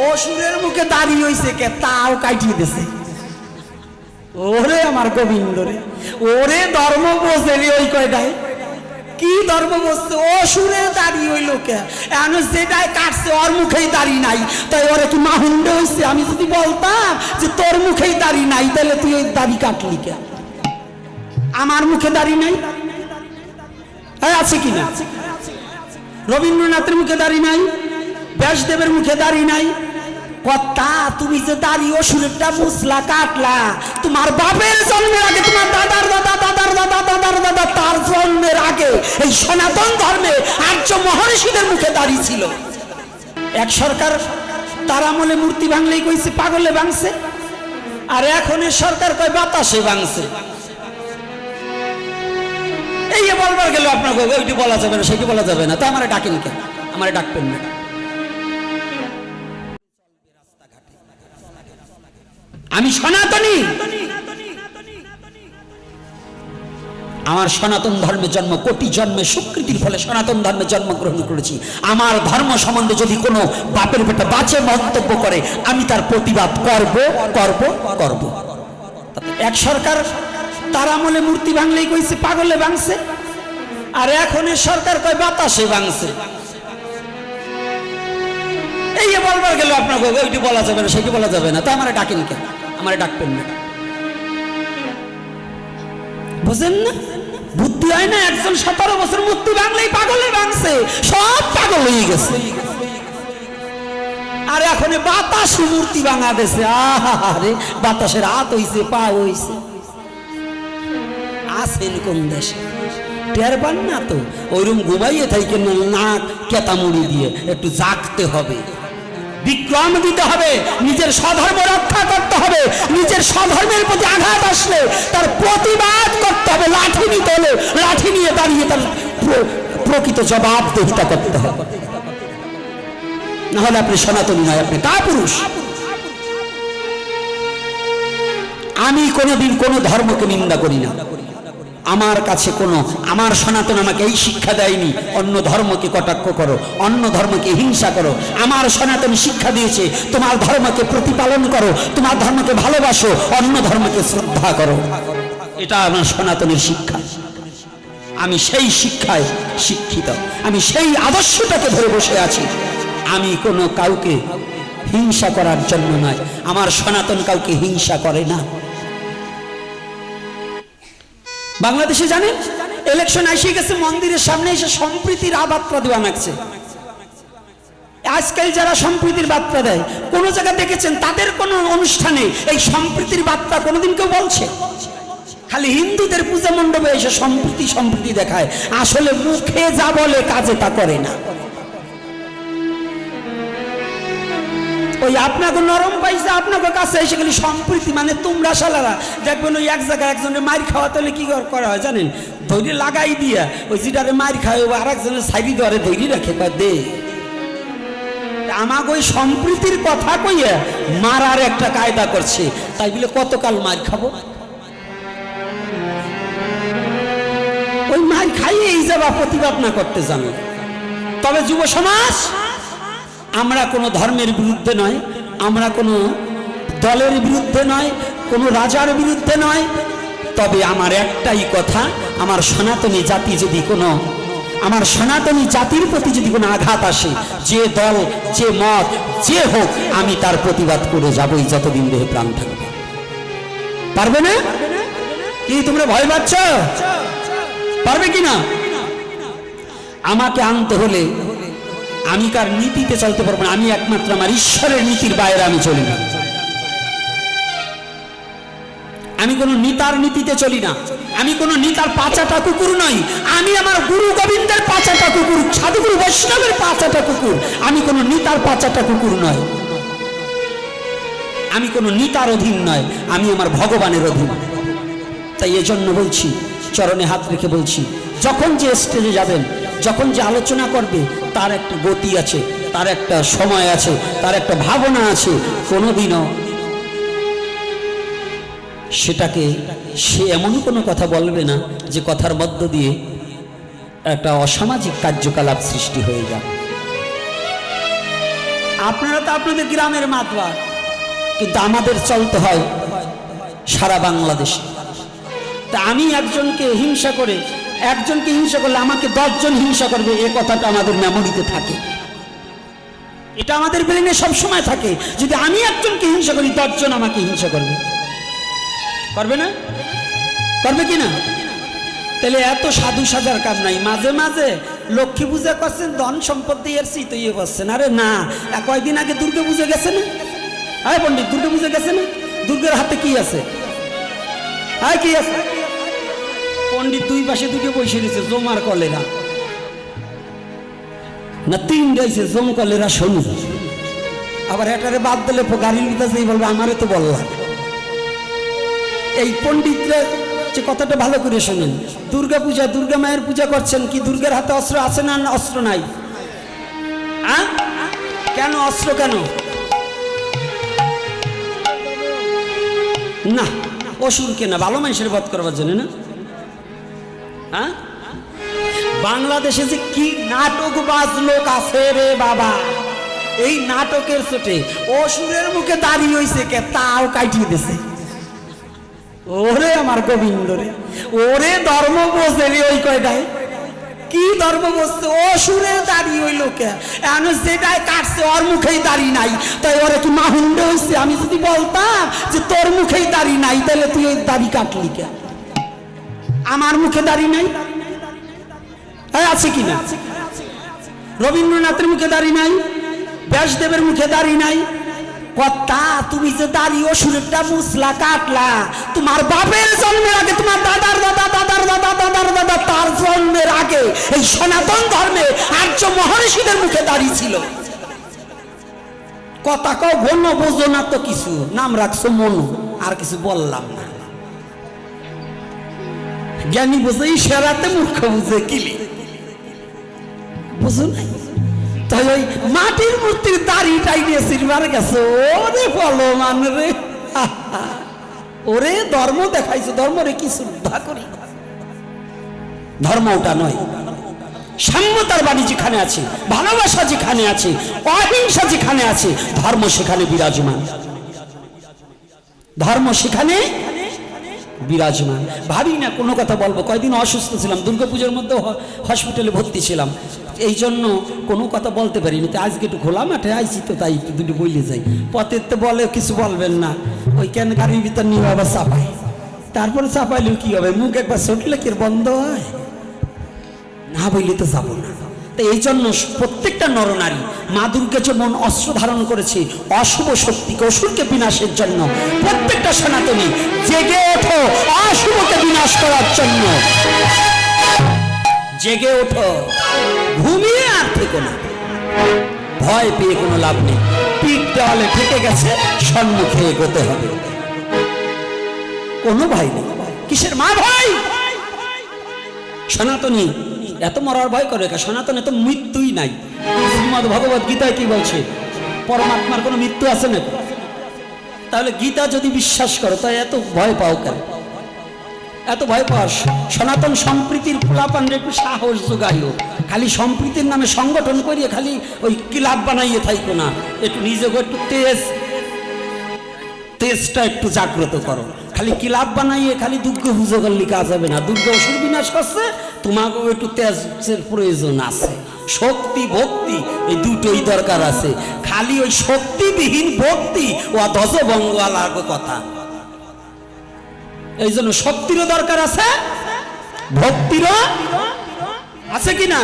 অসুরের মুখে দাঁড়িয়ে হইছে কে তাও কাটিয়ে দিছে। ওরে আমার গোবিন্দ রে, ওরে ধর্ম বোঝেলি ওই কয়টাই কি ধর্ম বসছে? অসুরে দাঁড়িয়ে হইল কে? এখন যেটাই কাটছে ওর মুখেই দাঁড়িয়ে নাই, তাই ওরে কি মাহুন্ডে হয়েছে? আমি যদি বলতাম যে তোর মুখেই দাঁড়িয়ে নাই, তাহলে তুই ওই দাড়ি কাটলি কে? আমার মুখে দাঁড়িয়ে নাই আছে কিনা? রবীন্দ্রনাথের মুখে দাঁড়িয়ে নাই, ব্যাসদেবের মুখে দাঁড়িয়ে নাই। কথা তুমি যে দাড়ি অসুরেরটা মুসলা কাটলা, তোমার বাপের জন্মের আগে, তোমার দাদার দাদা দাদার দাদা দাদার দাদা তার জন্মের আগে এই সনাতন ধর্মে আর্য মহর্ষিদের মুখে দাড়ি ছিল। এক সরকার তার আমলে মূর্তি ভাঙলেই কইছে পাগলে ভাঙছে, আর এখন সরকার কয় বাতাসে ভাঙছে। এই বলবার গেল আপনাকে ওইটি বলা যাবে না, সেটি বলা যাবে না, তো আমার ডাকেন কেন? আমার ডাকবেন না। আমি সনাতনী, আমার সনাতন ধর্মে জন্ম, কোটি জন্মে স্বীকৃতির ফলে সনাতন ধর্মে জন্মগ্রহণ করেছি। আমার ধর্ম সম্বন্ধে যদি কোনো বাপের বেটা বাজে মন্তব্য করে, আমি তার প্রতিবাদ করব করব করব। এক সরকার তার আমলে মূর্তি ভাঙলেই কইছে পাগলে ভাঙছে, আর এখন সরকার কয় বাতাসে ভাঙছে। এই বলবার গেল আপনাকে ওইটি বলা যাবে না, সেটি বলা যাবে না, তো আমার ডাকেন কেন? আমার ডাকবেন না। বুঝেন না? বুদ্ধি হয় না? একজন 17 বছর মূর্তি ভাঙলেই পাগলে ভাঙছে, সব পাগল হয়ে গেছে। আর এখন বাতাসে মূর্তি ভাঙা দেশে, আরে বাতাসের হাত হইছে, পা হইছে। আসেন কোন দেশে? টের পান না তো? ওইরকম ঘুমাইয়ে থাকেন না, নাক কেতা মুড়ি দিয়ে। একটু জাগতে হবে, বিক্রম দিতে হবে, নিজের স্বধর্ম রক্ষা করতে হবে। নিজের স্বধর্মের প্রতি আঘাত আসলে তার প্রতিবাদ করতে হবে। লাঠি নিতে হলে লাঠি নিয়ে দাঁড়িয়ে তার প্রকৃত জবাবদিহিতা করতে হবে, নাহলে আপনি সনাতনী নয়, আপনি কাপুরুষ। আমি কোনোদিন কোনো ধর্মকে নিন্দা করি না। আমার কাছে কোনো, আমার সনাতন আমাকে এই শিক্ষা দেয়নি অন্য ধর্মকে কটাক্ষ করো, অন্য ধর্মকে হিংসা করো। আমার সনাতন শিক্ষা দিয়েছে তোমার ধর্মকে প্রতিপালন করো, তোমার ধর্মকে ভালোবাসো, অন্য ধর্মকে শ্রদ্ধা করো। এটা আমার সনাতনের শিক্ষা। আমি সেই শিক্ষায় শিক্ষিত, আমি সেই আদর্শটাকে ধরে বসে আছি। আমি কোনো কাউকে হিংসা করার জন্য নয়, আমার সনাতন কাউকে হিংসা করে না। বাংলাদেশে জানেন ইলেকশন এসে গেছে, মন্দিরের সামনে এসে সম্প্রীতির বার্তা দেওয়া লাগছে। আজকাল যারা সম্প্রীতির বার্তা দেয়, কোন জায়গায় দেখেছেন তাদের কোন অনুষ্ঠানে এই সম্প্রীতির বার্তা কোনোদিন কেউ বলছে? খালি হিন্দুদের পূজা মণ্ডপে এসে সম্প্রীতি সম্প্রীতি দেখায়, আসলে মুখে যা বলে কাজে তা করে না। ওই আপনাকে নরম পাইছে, আপনাকে কাছে এসে গেলে সম্প্রীতি মানে তোমরা শালারা দেখবেন ওই এক জায়গায় একজনের মার খাওয়াতে হলে কি করা হয় জানেন? ধৈর্য লাগাই দিয়া ওই যেটারে মার খায় আর একজনের সাইডি ধরে ধৈর্য রাখে দে। আমাকে ওই সম্প্রীতির কথা কইয়া মারার একটা কায়দা করছে, তাই বলে কতকাল মার খাবো? ওই মার খাইয়ে এই যাবা প্রতিবাদ না করতে জানো। তবে যুব সমাজ, আমরা কোনো ধর্মের বিরুদ্ধে নয়, আমরা কোনো দলের বিরুদ্ধে নয়, কোনো রাজার বিরুদ্ধে নয়। তবে আমার একটাই কথা, আমার সনাতনী জাতি যদি কোনো, আমার সনাতনী জাতির প্রতি যদি কোনো আঘাত আসে, যে দল যে মত যে হোক, আমি তার প্রতিবাদ করে যাবই যতদিন দেহে প্রাণ থাকবে। পারবে না? কি তোমরা ভয় পাচ্ছ? পারবে কিনা? আমাকে আনতে হলে আমি কার নীতিতে চলতে পারবো না, আমি একমাত্র আমার ঈশ্বরের নীতির বাইরে আমি চলি না। আমি কোন নেতার নীতিতে চলি না, আমি কোন নেতার পাঁচাটা কুকুর নই। আমি আমার গুরু গোবিন্দের পাঁচাটা কুকুর, সাধুগুরু বৈষ্ণবের পাঁচাটা কুকুর। আমি কোন নেতার পাঁচাটা কুকুর নয়, আমি কোন নেতার অধীন নয়, আমি আমার ভগবানের অধীন। তাই এজন্য বলছি, চরণে হাত রেখে বলছি, যখন যে স্টেজে যাবেন, যখন যে আলোচনা করবে, তার একটা গতি আছে, তার একটা সময় আছে, তার একটা ভাবনা আছে। কোনোদিনও সেটাকে সে এমন কোনো কথা বলবে না যে কথার মধ্য দিয়ে একটা অসামাজিক কার্যকলাপ সৃষ্টি হয়ে যাবে। আপনারা তো আপনাদের গ্রামের মাতবার, কিন্তু আমাদের চলতে হয় সারা বাংলাদেশে। তা আমি একজনকে হিংসা করলে আমাকে 10 জন হিংসা করবে, এ কথাটা আমাদের মেমোরিতে থাকে, এটা আমাদের ব্রেনে সবসময় থাকে। যদি আমি একজনকে হিংসা করি 10 জন আমাকে হিংসা করবে না? করবে কি না? তাহলে এত সাধু সাজার কাজ নাই। মাঝে মাঝে লক্ষ্মী পূজা করছেন, ধন সম্পত্তি এর চিত ইয়ে করছেন। আরে না, কয়েকদিন আগে দুর্গা পূজা গেছে না? আরে পণ্ডিত, দুর্গা পূজা গেছে না? দুর্গার হাতে কি আছে? কি আছে? পণ্ডিত দুই পাশে দুটো বসে দিয়েছে, জমার কলেরা না 3 গাইছে, জম কলেরা শোনো। আবার এটারে বাদ দিলে গাড়ির ভিতরে বলবে আমারে তো বললাম। এই পণ্ডিতরা যে কথাটা ভালো করে শোনেন, দুর্গা পূজা, দুর্গা মায়ের পূজা করছেন, কি দুর্গার হাতে অস্ত্র আছে না অস্ত্র নাই? কেন অস্ত্র কেন? না, অসুরকে না, ভালো মানুষের বধ করবার জন্য না। বাংলাদেশে যে কি নাটকবাজ লোক আছে রে বাবা, এই নাটকের চোটে অসুরের মুখে দাঁড়িয়ে হইছে কে, তাও কাটিয়ে দিছে। ওরে আমার গোবিন্দ রে, ওরে ধর্ম বোঝে রে, ওই কয়টায় কি ধর্ম বসছে? অসুরে দাঁড়িয়ে হইল কে? এখন যেটাই কাটছে ওর মুখেই দাড়ি নাই, তাই ওরা কি মাহুন্ডে হয়েছে? আমি যদি বলতাম যে তোর মুখেই দাড়ি নাই, তাহলে তুই ওই দাড়ি কাটলি কে? আমার মুখে দাড়ি নাই আছে কিনা? রবীন্দ্রনাথের মুখে দাড়ি নাই, ব্যাসদেবের মুখে দাড়ি নাই। কথা, তুমি যে দাড়ি অসুরেরটা মুসলা কাটলা, তোমার বাপের জন্মের আগে, তোমার দাদার দাদা দাদার দাদা দাদার দাদা তার জন্মের আগে এই সনাতন ধর্মে আর্য মহর্ষিদের মুখে দাড়ি ছিল। কথা কও, ঘন বোঝো না তো কিছু, নাম রাখছো মনো, আর কিছু বললাম না। জ্ঞানী বোঝে ইশারাতে, মূর্খ বুঝে কিলি, বুঝো নাই? তাই ওই মাটির মূর্তির দাড়িটাই নিয়ে সিলভার গেছে। ওরে বলো মান রে, ওরে ধর্ম দেখাইছো, ধর্ম রে কি শ্রদ্ধা করি। ধর্ম ওটা নয়। সাম্যতার বাণী যেখানে আছে, ভালোবাসা যেখানে আছে, অহিংসা যেখানে আছে, ধর্ম সেখানে বিরাজমান। ধর্ম সেখানে বিরাজমান। ভাবি না কোনো কথা বলবো। কয়েকদিন অসুস্থ ছিলাম, দুর্গাপূজার মধ্যে হসপিটালে ভর্তি ছিলাম, এই জন্য কোনো কথা বলতে পারিনি। তো আজকে একটু খোলা মাঠে আইছি, তো তাই দুটো বইলে যাই। পথের তো বলে কিছু বলবেন না, ওই কেন গাড়ির ভিতর নিয়ে আবার চাপাই, তারপরে চাপাইলেও কি হবে? মুখ একবার ছুটলে কি বন্ধ হয়? না বইলে তো যাবো না। তো এই জন্য প্রত্যেকটা নরনারী মা দুর্গা যেমন অস্ত্র ধারণ করেছে অশুভ শক্তিকে, অসুরকে বিনাশের জন্য, প্রত্যেকটা সনাতনী জেগে ওঠো অশুভকে বিনাশ করার জন্য। জেগে ওঠো, ঘুমিয়ে আর থেকো না। ভয় পেয়ে কোনো লাভ নেই। পিঠ দেওয়ালে ঠেকে গেছে, সম্মুখে এগোতে হবে। কোনো ভয় নেই। কিসের মা ভয়? সনাতনী এত মরার ভয় করে? সনাতনে তো মৃত্যুই নাই। শ্রীমদ্ ভগবত গীতায় কি বলছে? পরমাত্মার কোনো মৃত্যু আছে না? তাহলে গীতা যদি বিশ্বাস করো, তাই এত ভয় পাও কেন? এত ভয় পাস? সনাতন সম্প্রীতির পোলাপানরে একটু সাহস যোগাইও। খালি সম্প্রীতির নামে সংগঠন করিয়ে খালি ওই ক্লাব বানাইয়ে থাইকো না। একটু নিজেকে একটু তেজটা একটু জাগ্রত করো। খালি ক্লাব বানাইয়ে খালি দুর্গা পুজো করলে কাজ হবে না। দুর্গা অসুর বিনাশ করছে, তোমাকেও একটু তেজের প্রয়োজন আছে। শক্তি ভক্তি এই দুটোই দরকার আছে। খালি ওই শক্তিবিহীন ভক্তি ও ধ্বজভঙ্গওয়ালার কথা। এই জন্য শক্তিরও দরকার আছে, ভক্তিরও আছে কিনা?